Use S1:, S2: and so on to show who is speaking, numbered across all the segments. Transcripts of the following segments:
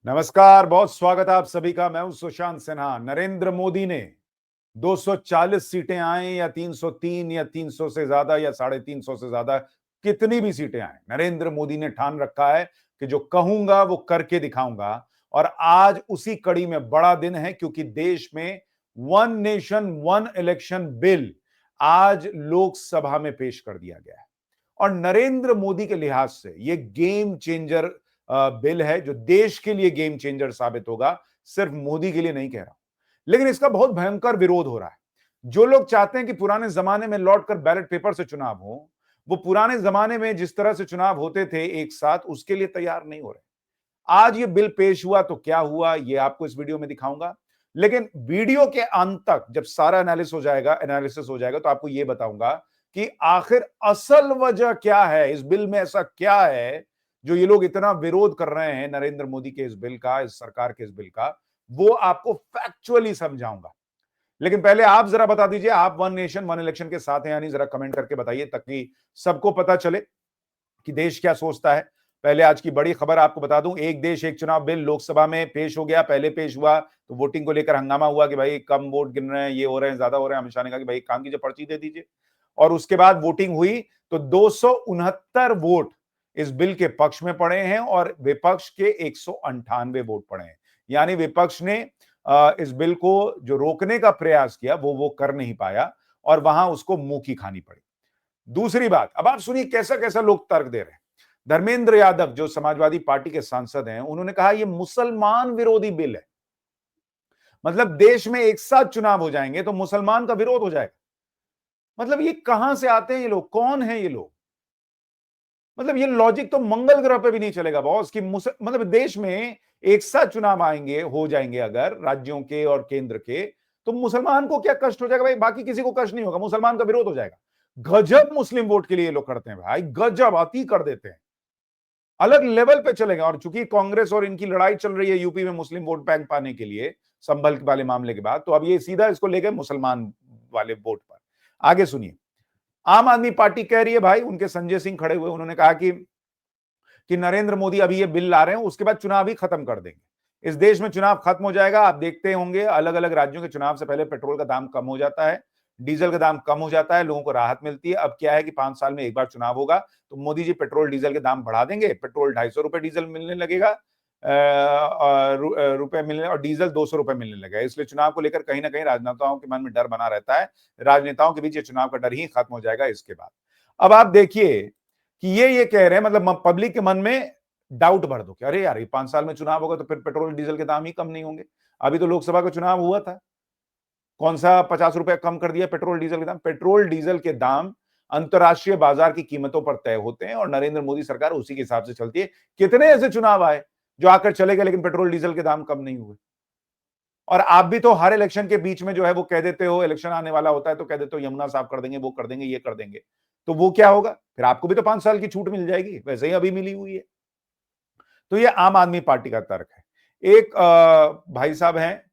S1: नमस्कार, बहुत स्वागत है आप सभी का। मैं हूं सुशांत सिन्हा। नरेंद्र मोदी ने 240 सीटें आए या 303 या 300 से ज्यादा या 350 से ज्यादा, कितनी भी सीटें आए, नरेंद्र मोदी ने ठान रखा है कि जो कहूंगा वो करके दिखाऊंगा। और आज उसी कड़ी में बड़ा दिन है क्योंकि देश में one nation one election bill आज लोकसभा में पेश कर दिया गया है। और नरेंद्र मोदी के लिहाज से ये गेम चेंजर बिल है, जो देश के लिए गेम चेंजर साबित होगा। सिर्फ मोदी के लिए नहीं कह रहा हूं, लेकिन इसका बहुत भयंकर विरोध हो रहा है। जो लोग चाहते हैं कि पुराने जमाने में लौटकर बैलेट पेपर से चुनाव हो, वो पुराने जमाने में जिस तरह से चुनाव होते थे एक साथ, उसके लिए तैयार नहीं हो रहे। आज ये बिल पेश हुआ तो क्या हुआ, ये आपको इस वीडियो में दिखाऊंगा। लेकिन वीडियो के अंत तक जब सारा एनालिसिस हो जाएगा तो आपको ये बताऊंगा कि आखिर असल वजह क्या है, इस बिल में ऐसा क्या है जो ये लोग इतना विरोध कर रहे हैं नरेंद्र मोदी के इस बिल का, इस सरकार के इस बिल का। वो आपको फैक्चुअली समझाऊंगा। लेकिन पहले आप जरा बता दीजिए, आप वन नेशन वन इलेक्शन के साथ हैं यानी, जरा कमेंट करके बताइए ताकि सबको पता चले कि देश क्या सोचता है। पहले आज की बड़ी खबर आपको बता दूं, एक देश एक चुनाव बिल लोकसभा में पेश हो गया। पहले पेश हुआ तो वोटिंग को लेकर हंगामा हुआ कि भाई कम वोट गिन रहे हैं, ये हो रहे हैं, ज्यादा हो रहे हैं। अमित शाह ने कहा कि भाई काम कीजिए, पर्ची दे दीजिए। और उसके बाद वोटिंग हुई तो 269 वोट इस बिल के पक्ष में पड़े हैं और विपक्ष के 198 वोट पड़े हैं। यानी विपक्ष ने इस बिल को जो रोकने का प्रयास किया वो कर नहीं पाया और वहां उसको मुंह की खानी पड़ी। दूसरी बात, अब आप सुनिए कैसा कैसा लोग तर्क दे रहे हैं। धर्मेंद्र यादव जो समाजवादी पार्टी के सांसद हैं, उन्होंने कहा यह मुसलमान विरोधी बिल है। मतलब देश में एक साथ चुनाव हो जाएंगे तो मुसलमान का विरोध हो जाएगा। मतलब ये कहां से आते हैं ये लोग, कौन है ये लोग? मतलब ये लॉजिक तो मंगल ग्रह पे भी नहीं चलेगा बॉस कि मतलब देश में एक साथ चुनाव आएंगे, हो जाएंगे अगर राज्यों के और केंद्र के, तो मुसलमान को क्या कष्ट हो जाएगा भाई? बाकी किसी को कष्ट नहीं होगा, मुसलमान का विरोध हो जाएगा। गजब मुस्लिम वोट के लिए लोग करते हैं भाई, गजब, अति कर देते हैं, अलग लेवल पे चलेगा। और चूंकि कांग्रेस और इनकी लड़ाई चल रही है यूपी में मुस्लिम वोट बैंक पाने के लिए संभल वाले मामले के बाद, तो अब ये सीधा इसको लेकर मुसलमान वाले वोट पर। आगे सुनिए, आम आदमी पार्टी कह रही है, भाई उनके संजय सिंह खड़े हुए, उन्होंने कहा कि नरेंद्र मोदी अभी ये बिल ला रहे हैं, उसके बाद चुनाव ही खत्म कर देंगे। इस देश में चुनाव खत्म हो जाएगा। आप देखते होंगे अलग अलग राज्यों के चुनाव से पहले पेट्रोल का दाम कम हो जाता है, डीजल का दाम कम हो जाता है, लोगों को राहत मिलती है। अब क्या है कि 5 साल में एक बार चुनाव होगा तो मोदी जी पेट्रोल डीजल के दाम बढ़ा देंगे। पेट्रोल 250 रुपए डीजल मिलने लगेगा, रुपए मिलने, और डीजल 200 रुपए मिलने लगेगा। इसलिए चुनाव को लेकर कहीं ना कहीं राजनेताओं के मन में डर बना रहता है। राजनेताओं के बीच ये चुनाव का डर ही खत्म हो जाएगा इसके बाद। अब आप देखिए कि ये कह रहे हैं, मतलब पब्लिक के मन में डाउट भर दो कि अरे यार ये 5 साल में चुनाव होगा तो फिर पेट्रोल डीजल के दाम ही कम नहीं होंगे। अभी तो लोकसभा का चुनाव हुआ था, कौन सा 50 रुपए कम कर दिया पेट्रोल डीजल के दाम? पेट्रोल डीजल के दाम अंतरराष्ट्रीय बाजार की कीमतों पर तय होते हैं और नरेंद्र मोदी सरकार उसी के हिसाब से चलती है। कितने ऐसे चुनाव आए जो आकर चले गए लेकिन पेट्रोल डीजल के दाम कम नहीं हुए? और आप भी तो हर इलेक्शन के बीच में जो है वो कह देते हो, इलेक्शन आने वाला होता है तो कह देते हो यमुना साफ कर देंगे, वो कर देंगे, ये कर देंगे। तो वो क्या होगा फिर? आपको भी तो 5 साल की छूट मिल जाएगी, वैसे ही अभी मिली हुई है। तो ये आम आदमी पार्टी का तर्क है। एक भाई साहब हैं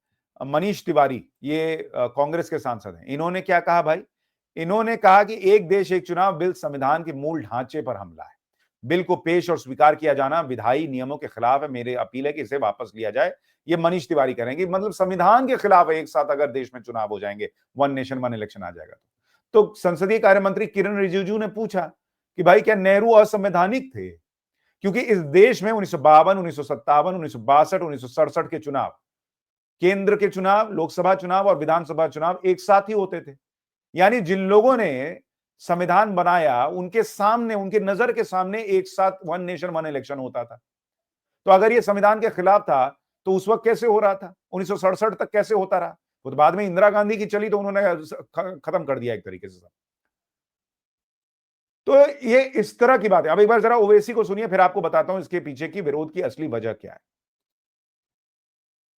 S1: मनीष तिवारी, ये कांग्रेस के सांसद हैं। इन्होंने क्या कहा भाई? इन्होंने कहा कि एक देश एक चुनाव बिल संविधान के मूल ढांचे पर हमला है। बिल को पेश और स्वीकार किया जाना विधायी नियमों के खिलाफ है। मेरी अपील है कि इसे वापस लिया जाए। ये मनीष तिवारी कह रहे हैं कि मतलब संविधान के खिलाफ है, एक साथ अगर देश में चुनाव हो जाएंगे, वन नेशन वन इलेक्शन आ जाएगा। तो संसदीय कार्य मंत्री किरण रिजिजू ने पूछा कि भाई क्या नेहरू असंवैधानिक थे? क्योंकि इस देश में 1952, 1957, 1962, 1967 के चुनाव, केंद्र के चुनाव, लोकसभा चुनाव और विधानसभा चुनाव एक साथ ही होते थे। यानी जिन लोगों ने संविधान बनाया उनके सामने, उनके नजर के सामने एक साथ वन नेशन वन इलेक्शन होता था। तो अगर ये संविधान के खिलाफ था तो उस वक्त कैसे हो रहा था? 1967 तक कैसे होता रहा? वो तो बाद में इंदिरा गांधी की चली तो उन्होंने खत्म कर दिया एक तरीके से सब। तो ये इस तरह की बात है। अब एक बार जरा ओवैसी को सुनिए, फिर आपको बताता हूं इसके पीछे की विरोध की असली वजह क्या है।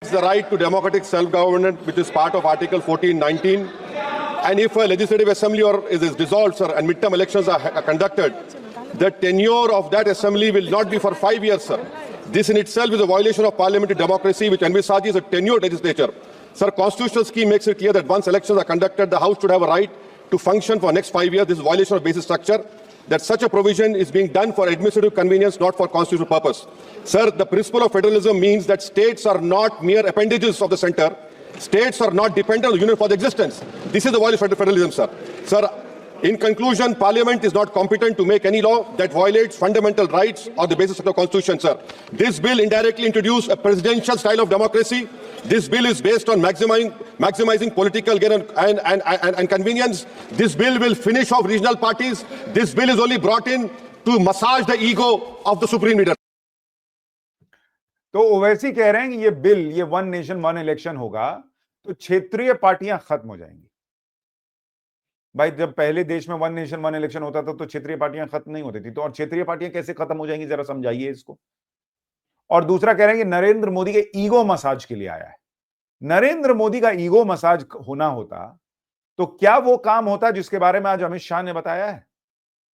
S2: It's the right to democratic self-government, which is part of Article 1419. And if a legislative assembly is dissolved, sir, and midterm elections are conducted, the tenure of that assembly will not be for 5 years, sir. This in itself is a violation of parliamentary democracy, which envisages a tenured legislature. Sir, constitutional scheme makes it clear that once elections are conducted, the House should have a right to function for the next 5 years. This is a violation of basic structure. that such a provision is being done for administrative convenience, not for constitutional purpose. Sir, the principle of federalism means that states are not mere appendages of the center. States are not dependent on the union for their existence. This is the value of federalism, sir. Sir, in conclusion, Parliament is not competent to make any law that violates fundamental rights or the basis of the Constitution, sir. This bill indirectly introduced a presidential style of democracy. This bill is based on maximizing political gain and convenience. This bill will finish off regional parties. This bill is only brought in to massage the ego of the supreme leader.
S1: तो ओवैसी कह रहे हैं कि ये bill, ये one nation one election होगा तो क्षेत्रीय पार्टियां खत्म हो जाएंगी। भाई, जब पहले देश में वन नेशन वन इलेक्शन होता था तो क्षेत्रीय पार्टियां खत्म नहीं होती थी, तो और क्षेत्रीय पार्टियां कैसे खत्म हो जाएंगी, जरा समझाइए इसको। और दूसरा कह रहे हैं कि नरेंद्र मोदी के ईगो मसाज के लिए आया है। नरेंद्र मोदी का ईगो मसाज होना होता तो क्या वो काम होता जिसके बारे में आज अमित शाह ने बताया है?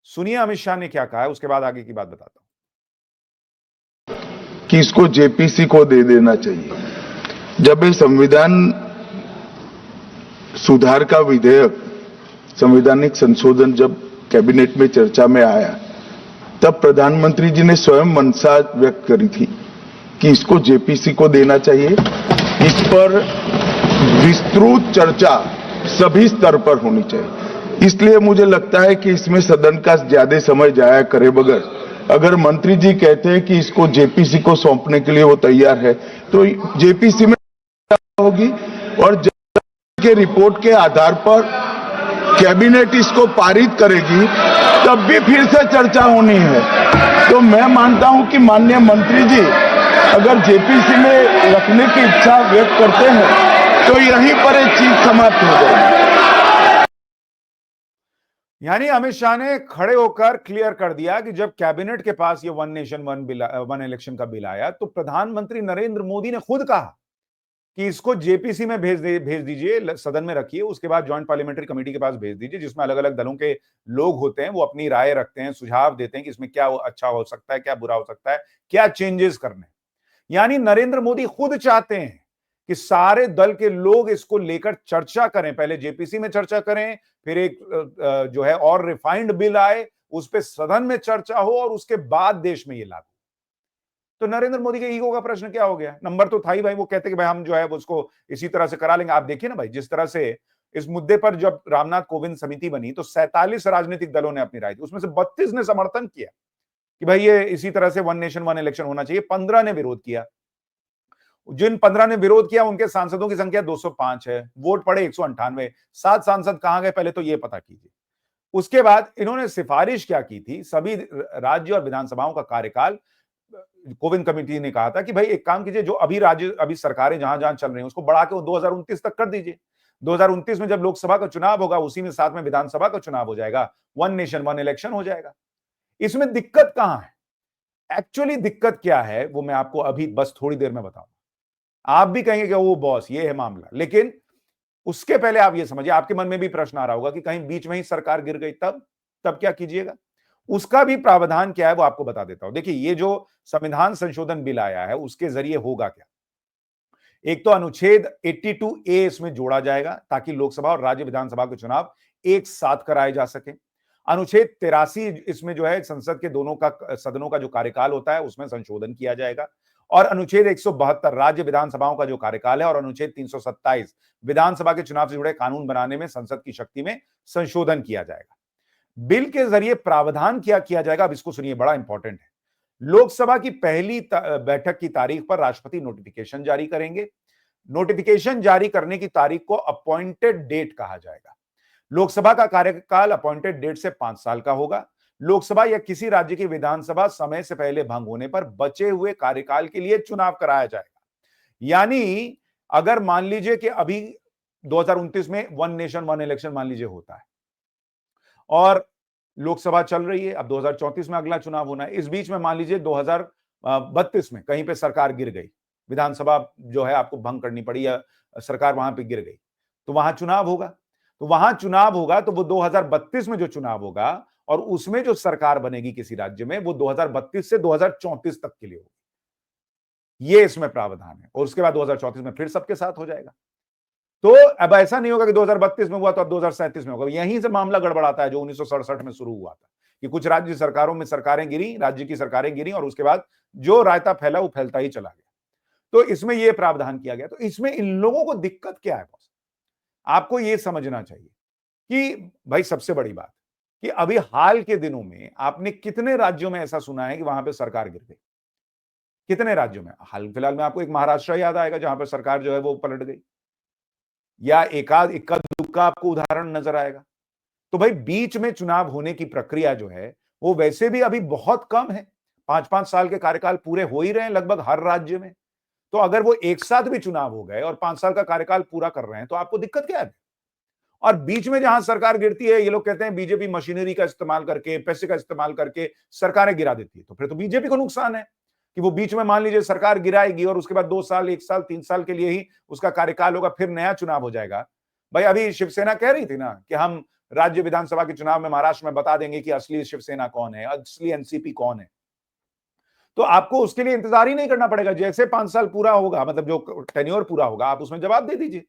S1: सुनिए अमित शाह ने क्या कहा है, उसके बाद आगे की बात बताता हूं।
S3: कि इसको जेपीसी को दे देना चाहिए। जब ये संविधान सुधार का विधेयक, संवैधानिक संशोधन जब कैबिनेट में चर्चा में आया, तब प्रधानमंत्री जी ने स्वयं मंशा व्यक्त करी थी कि इसको जेपीसी को देना चाहिए। इस पर विस्तृत चर्चा सभी स्तर पर होनी चाहिए। इसलिए मुझे लगता है कि इसमें सदन का ज्यादा समय जाया करे बगैर, अगर मंत्री जी कहते हैं कि इसको जेपीसी को सौंपने के लिए वो तैयार है, तो जेपीसी में होगी और के रिपोर्ट के आधार पर कैबिनेट इसको पारित करेगी, तब भी फिर से चर्चा होनी है। तो मैं मानता हूं कि माननीय मंत्री जी अगर जेपीसी में रखने की इच्छा व्यक्त करते हैं तो यहीं पर एक चीज समाप्त हो जाएगी।
S1: यानी अमित शाह ने खड़े होकर क्लियर कर दिया कि जब कैबिनेट के पास ये वन नेशन वन इलेक्शन का बिल आया तो प्रधानमंत्री नरेंद्र मोदी ने खुद कहा कि इसको जेपीसी में भेज दीजिए, सदन में रखिए, उसके बाद ज्वाइंट पार्लियामेंट्री कमेटी के पास भेज दीजिए, जिसमें अलग अलग दलों के लोग होते हैं, वो अपनी राय रखते हैं, सुझाव देते हैं कि इसमें क्या अच्छा हो सकता है, क्या बुरा हो सकता है, क्या चेंजेस करने। यानी नरेंद्र मोदी खुद चाहते हैं कि सारे दल के लोग इसको लेकर चर्चा करें, पहले जेपीसी में चर्चा करें, फिर एक जो है और रिफाइंड बिल आए, उस पर सदन में चर्चा हो और उसके बाद देश में ये लागू। तो नरेंद्र मोदी के ईगो का प्रश्न क्या हो गया? नंबर तो था ही भाई, वो कहते कि भाई हम जो है उसको इसी तरह से करा लेंगे। आप देखिए ना भाई, जिस तरह से इस मुद्दे पर जब रामनाथ कोविंद समिति बनी तो 47 राजनीतिक दलों ने अपनी राय दी, उसमें से 32 ने समर्थन किया कि भाई ये इसी तरह से वन नेशन वन इलेक्शन होना चाहिए। 15 ने विरोध किया। जिन 15 ने विरोध किया उनके सांसदों की संख्या 205 है, वोट पड़े 198। 7 सांसद कहां गए पहले तो ये पता कीजिए। उसके बाद इन्होंने सिफारिश क्या की थी, सभी राज्य और विधानसभाओं का कार्यकाल, कोविंद कमेटी ने कहा था कि भाई एक काम कीजिए, जो अभी सरकारें जहां जहां चल रही हैं उसको बढ़ा के 2029 तक कर दीजिए। 2029 में जब लोकसभा का चुनाव होगा उसी में साथ में विधानसभा का चुनाव हो जाएगा, वन नेशन वन इलेक्शन हो जाएगा। इसमें दिक्कत कहां है? एक्चुअली दिक्कत क्या है वो मैं आपको अभी बस थोड़ी देर में बताऊंगा। आप भी कहेंगे कि वो बॉस ये है मामला, लेकिन उसके पहले आप ये समझिए, आपके मन में भी प्रश्न आ रहा होगा कि कहीं बीच में ही सरकार गिर गई तब क्या कीजिएगा? उसका भी प्रावधान क्या है वो आपको बता देता हूं। देखिए, ये जो संविधान संशोधन बिल आया है उसके जरिए होगा क्या? एक तो अनुच्छेद 82A इसमें जोड़ा जाएगा ताकि लोकसभा और राज्य विधानसभा के चुनाव एक साथ कराए जा सके। अनुच्छेद 83 इसमें जो है संसद के दोनों का सदनों का जो कार्यकाल होता है उसमें संशोधन किया जाएगा। और अनुच्छेद 172 राज्य विधानसभाओं का जो कार्यकाल है और अनुच्छेद 327 विधानसभा के चुनाव से जुड़े कानून बनाने में संसद की शक्ति में संशोधन किया जाएगा। बिल के जरिए प्रावधान क्या किया जाएगा, अब इसको सुनिए, बड़ा इंपॉर्टेंट है। लोकसभा की पहली बैठक की तारीख पर राष्ट्रपति नोटिफिकेशन जारी करेंगे। नोटिफिकेशन जारी करने की तारीख को अपॉइंटेड डेट कहा जाएगा। लोकसभा का कार्यकाल अपॉइंटेड डेट से 5 साल का होगा। लोकसभा या किसी राज्य की विधानसभा समय से पहले भंग होने पर बचे हुए कार्यकाल के लिए चुनाव कराया जाएगा। यानी अगर मान लीजिए कि अभी 2029 में वन नेशन वन इलेक्शन मान लीजिए होता है और लोकसभा चल रही है, अब 2034 में अगला चुनाव होना है, इस बीच में मान लीजिए 2032 में कहीं पे सरकार गिर गई, विधानसभा जो है आपको भंग करनी पड़ी या सरकार वहां पे गिर गई, तो वहां चुनाव होगा। तो वहां चुनाव होगा तो वो 2032 में जो चुनाव होगा और उसमें जो सरकार बनेगी किसी राज्य में वो 2032 से 2034 तक के लिए होगी। ये इसमें प्रावधान है और उसके बाद 2034 में फिर सबके साथ हो जाएगा। तो अब ऐसा नहीं होगा कि 2032 में हुआ तो अब 2037 में होगा। यहीं से मामला गड़बड़ाता है जो 1967 में शुरू हुआ था कि कुछ राज्य सरकारों में सरकारें गिरी, राज्य की सरकारें गिरी और उसके बाद जो रायता फैला वो फैलता ही चला गया। तो इसमें यह प्रावधान किया गया। तो इसमें इन लोगों को दिक्कत क्या है बॉस? आपको यह समझना चाहिए कि भाई सबसे बड़ी बात कि अभी हाल के दिनों में आपने कितने राज्यों में ऐसा सुना है कि वहां पे सरकार गिर गई? कितने राज्यों में? हाल फिलहाल में आपको एक महाराष्ट्र याद आएगा जहां पर सरकार जो है वो पलट गई, या एकाध इक्का दुक्का आपको उदाहरण नजर आएगा। तो भाई बीच में चुनाव होने की प्रक्रिया जो है वो वैसे भी अभी बहुत कम है। 5-5 साल के कार्यकाल पूरे हो ही रहे हैं लगभग हर राज्य में। तो अगर वो एक साथ भी चुनाव हो गए और 5 साल का कार्यकाल पूरा कर रहे हैं तो आपको दिक्कत क्या है? और बीच में जहां सरकार गिरती है ये लोग कहते हैं बीजेपी मशीनरी का इस्तेमाल करके, पैसे का इस्तेमाल करके सरकारें गिरा देती है। तो फिर तो बीजेपी को नुकसान है कि वो बीच में मान लीजिए सरकार गिराएगी और उसके बाद 2 साल, 1 साल, 3 साल के लिए ही उसका कार्यकाल होगा, फिर नया चुनाव हो जाएगा। भाई अभी शिवसेना कह रही थी ना कि हम राज्य विधानसभा के चुनाव में महाराष्ट्र में बता देंगे कि असली शिवसेना कौन है, असली एनसीपी कौन है। तो आपको उसके लिए इंतजार ही नहीं करना पड़ेगा। जैसे 5 साल पूरा होगा, मतलब जो टेन्योर पूरा होगा, आप उसमें जवाब दे दीजिए।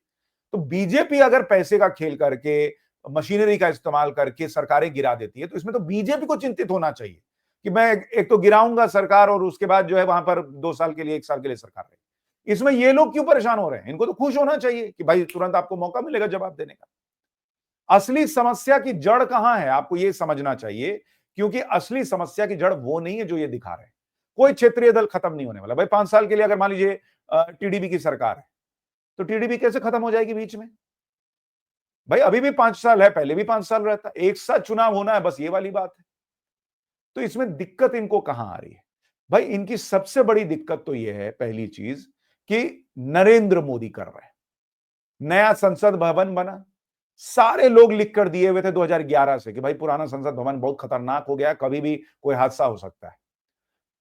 S1: तो बीजेपी अगर पैसे का खेल करके, मशीनरी का इस्तेमाल करके सरकारें गिरा देती है तो इसमें तो बीजेपी को चिंतित होना चाहिए कि मैं एक तो गिराऊंगा सरकार और उसके बाद जो है वहां पर 2 साल के लिए, 1 साल के लिए सरकार रहे। इसमें ये लोग क्यों परेशान हो रहे हैं? इनको तो खुश होना चाहिए कि भाई तुरंत आपको मौका मिलेगा जवाब देने का। असली समस्या की जड़ कहां है आपको यह समझना चाहिए, क्योंकि असली समस्या की जड़ वो नहीं है जो ये दिखा रहे हैं। कोई क्षेत्रीय दल खत्म नहीं होने वाला। भाई 5 साल के लिए अगर मान लीजिए टीडीपी की सरकार है तो टीडीपी कैसे खत्म हो जाएगी बीच में? भाई अभी भी 5 साल है, पहले भी 5 साल रहता, एक साथ चुनाव होना है, बस ये वाली बात है। तो इसमें दिक्कत इनको कहां आ रही है? भाई इनकी सबसे बड़ी दिक्कत तो यह है, पहली चीज, कि नरेंद्र मोदी कर रहे हैं। नया संसद भवन बना, सारे लोग लिख कर दिए हुए थे 2011 से कि भाई पुराना संसद भवन बहुत खतरनाक हो गया, कभी भी कोई हादसा हो सकता है।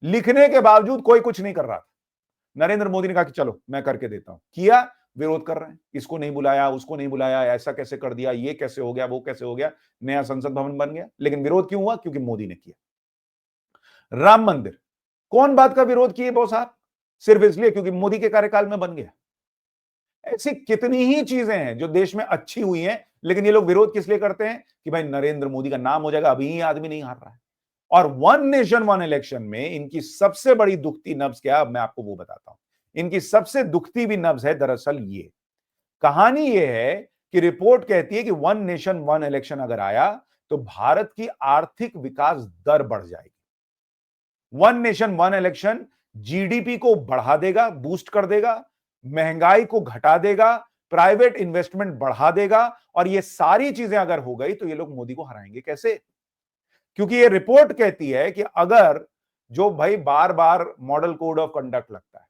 S1: लिखने के बावजूद कोई कुछ नहीं कर रहा था। नरेंद्र मोदी ने कहा कि चलो मैं करके देता हूं, किया, विरोध कर रहे हैं, इसको नहीं बुलाया, उसको नहीं बुलाया, ऐसा कैसे कर दिया, ये कैसे हो गया, वो कैसे हो गया, नया संसद भवन बन गया। लेकिन विरोध क्यों हुआ? क्योंकि मोदी ने किया। राम मंदिर, कौन बात का विरोध किए बॉस आप? सिर्फ इसलिए क्योंकि मोदी के कार्यकाल में बन गया। ऐसी कितनी ही चीजें हैं जो देश में अच्छी हुई हैं, लेकिन ये लोग विरोध किस लिए करते हैं? कि भाई नरेंद्र मोदी का नाम हो जाएगा, अभी ही आदमी नहीं हार रहा है। और वन नेशन वन इलेक्शन में इनकी सबसे बड़ी दुखती नब्ज क्या, अब मैं आपको वो बताता हूं। इनकी सबसे दुखती भी नब्ज है दरअसल ये कहानी, ये है कि रिपोर्ट कहती है कि वन नेशन वन इलेक्शन अगर आया तो भारत की आर्थिक विकास दर बढ़ जाएगी। One nation one election GDP को बढ़ा देगा, बूस्ट कर देगा, महंगाई को घटा देगा, प्राइवेट इन्वेस्टमेंट बढ़ा देगा, और ये सारी चीजें अगर हो गई तो ये लोग मोदी को हराएंगे कैसे? क्योंकि ये रिपोर्ट कहती है कि अगर जो भाई बार बार मॉडल कोड ऑफ कंडक्ट लगता है,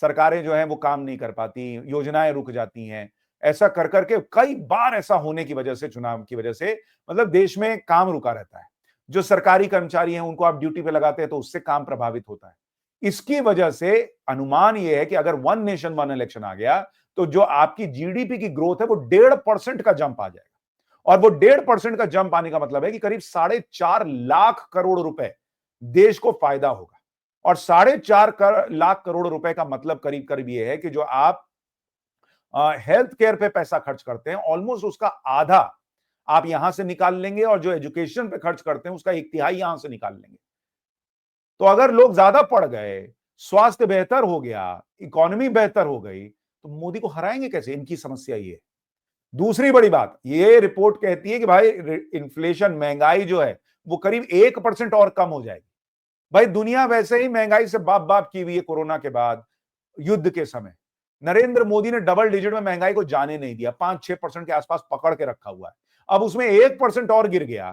S1: सरकारें जो हैं वो काम नहीं कर पाती, योजनाएं रुक जाती हैं, ऐसा कर करके कई बार ऐसा होने की वजह से, चुनाव की वजह से, मतलब देश में काम रुका रहता है। जो सरकारी कर्मचारी हैं उनको आप ड्यूटी पे लगाते हैं तो उससे काम प्रभावित होता है। इसकी वजह से अनुमान यह है कि अगर वन नेशन वन इलेक्शन आ गया तो जो आपकी जीडीपी की ग्रोथ है वो 1.5% का जंप आ जाएगा। और वो 1.5% का जंप आने का मतलब है कि करीब 4.5 लाख करोड़ रुपए देश को फायदा होगा। और 4.5 लाख करोड़ रुपए का मतलब करीब करीब ये है कि जो आप हेल्थ केयर पे पैसा खर्च करते हैं ऑलमोस्ट उसका आधा आप यहां से निकाल लेंगे, और जो एजुकेशन पे खर्च करते हैं उसका 1/3 यहां से निकाल लेंगे। तो अगर लोग ज्यादा पढ़ गए, स्वास्थ्य बेहतर हो गया, इकोनॉमी बेहतर हो गई, तो मोदी को हराएंगे कैसे? इनकी समस्या ये है। दूसरी बड़ी बात, ये रिपोर्ट कहती है कि भाई इन्फ्लेशन, महंगाई जो है वो करीब 1% और कम हो जाएगी। भाई दुनिया वैसे ही महंगाई से बाप बाप की हुई है कोरोना के बाद, युद्ध के समय। नरेंद्र मोदी ने डबल डिजिट में महंगाई को जाने नहीं दिया, 5-6% के आसपास पकड़ के रखा हुआ है। अब उसमें 1% और गिर गया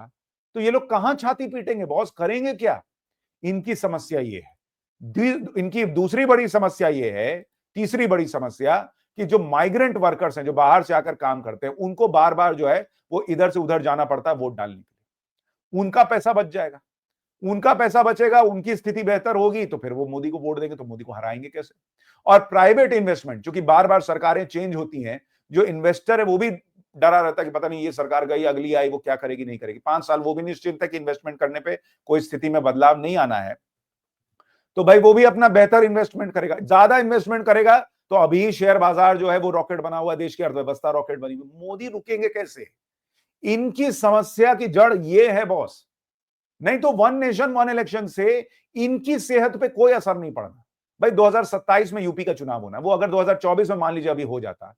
S1: तो ये लोग कहां छाती पीटेंगे बॉस, करेंगे क्या? इनकी समस्या ये है। इनकी दूसरी बड़ी समस्या ये है, तीसरी बड़ी समस्या, कि जो माइग्रेंट वर्कर्स हैं, जो बाहर से आकर काम करते हैं, उनको बार बार जो है वो इधर से उधर जाना पड़ता है वोट डालने के लिए। उनका पैसा बच जाएगा, उनका पैसा बचेगा, उनकी स्थिति बेहतर होगी, तो फिर वो मोदी को वोट देंगे, तो मोदी को हराएंगे कैसे? और प्राइवेट इन्वेस्टमेंट, क्योंकि बार बार सरकारें चेंज होती हैं, जो इन्वेस्टर है वो भी डरा रहता है कि पता नहीं ये सरकार गई, अगली आई, वो क्या करेगी नहीं करेगी। 5 साल वो भी निश्चिंत है कि इन्वेस्टमेंट करने पे कोई स्थिति में बदलाव नहीं आना है, तो भाई वो भी अपना बेहतर इन्वेस्टमेंट करेगा। ज्यादा इन्वेस्टमेंट करेगा तो अभी शेयर बाजार जो है वो रॉकेट बना हुआ है, देश की अर्थव्यवस्था रॉकेट बनी हुई। मोदी रुकेंगे कैसे? इनकी समस्या की जड़ ये है बॉस। नहीं तो वन नेशन वन इलेक्शन से इनकी सेहत पे कोई असर नहीं पड़ना। भाई 2027 में यूपी का चुनाव होना, वो अगर 2024 में मान लीजिए अभी हो जाता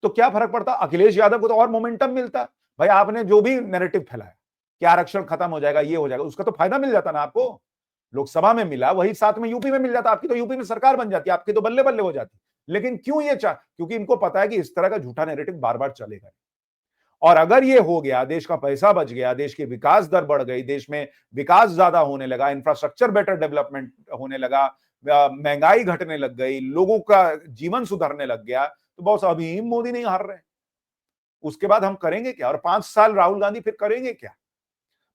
S1: तो क्या फर्क पड़ता? अखिलेश यादव को तो और मोमेंटम मिलता। भाई आपने जो भी नैरेटिव फैलाया कि आरक्षण खत्म हो जाएगा, ये हो जाएगा, उसका तो फायदा मिल जाता ना आपको। लोकसभा में मिला, वही साथ में यूपी में मिल जाता, आपकी तो यूपी में सरकार बन जाती, आपकी तो बल्ले बल्ले हो जाती। लेकिन क्यों ये क्योंकि इनको पता है कि इस तरह का झूठा नैरेटिव बार बार चलेगा। और अगर ये हो गया, देश का पैसा बच गया, देश की विकास दर बढ़ गई, देश में विकास ज्यादा होने लगा, इंफ्रास्ट्रक्चर बेटर डेवलपमेंट होने लगा, महंगाई घटने लग गई, लोगों का जीवन सुधरने लग गया, तो बॉस अभी मोदी नहीं हार रहे। उसके बाद हम करेंगे क्या? और 5 साल राहुल गांधी फिर करेंगे क्या?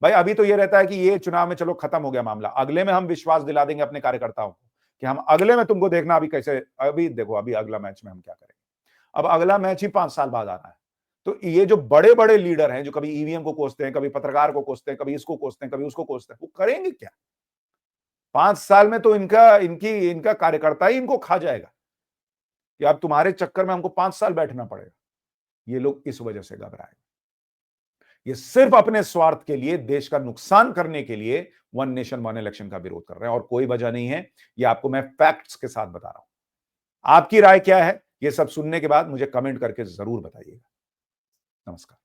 S1: भाई अभी तो ये रहता है कि ये चुनाव में चलो खत्म हो गया मामला, अगले में हम विश्वास दिला देंगे अपने कार्यकर्ताओं को कि हम अगले में, तुमको देखना अभी कैसे, अभी देखो अभी अगला मैच में हम क्या करेंगे। अब अगला मैच ही 5 साल बाद आ रहा है। तो ये जो बड़े बड़े लीडर हैं, जो कभी ईवीएम को कोसते हैं, कभी पत्रकार को कोसते हैं, कभी इसको कोसते हैं, कभी उसको कोसते हैं, वो करेंगे क्या? 5 साल में तो इनका कार्यकर्ता ही इनको खा जाएगा कि अब तुम्हारे चक्कर में हमको 5 साल बैठना पड़ेगा। ये लोग इस वजह से घबराए। ये सिर्फ अपने स्वार्थ के लिए, देश का नुकसान करने के लिए वन नेशन वन इलेक्शन का विरोध कर रहे हैं, और कोई वजह नहीं है। ये आपको मैं फैक्ट्स के साथ बता रहा हूं। आपकी राय क्या है? ये सब सुनने के बाद मुझे कमेंट करके जरूर बताइएगा। नमस्कार।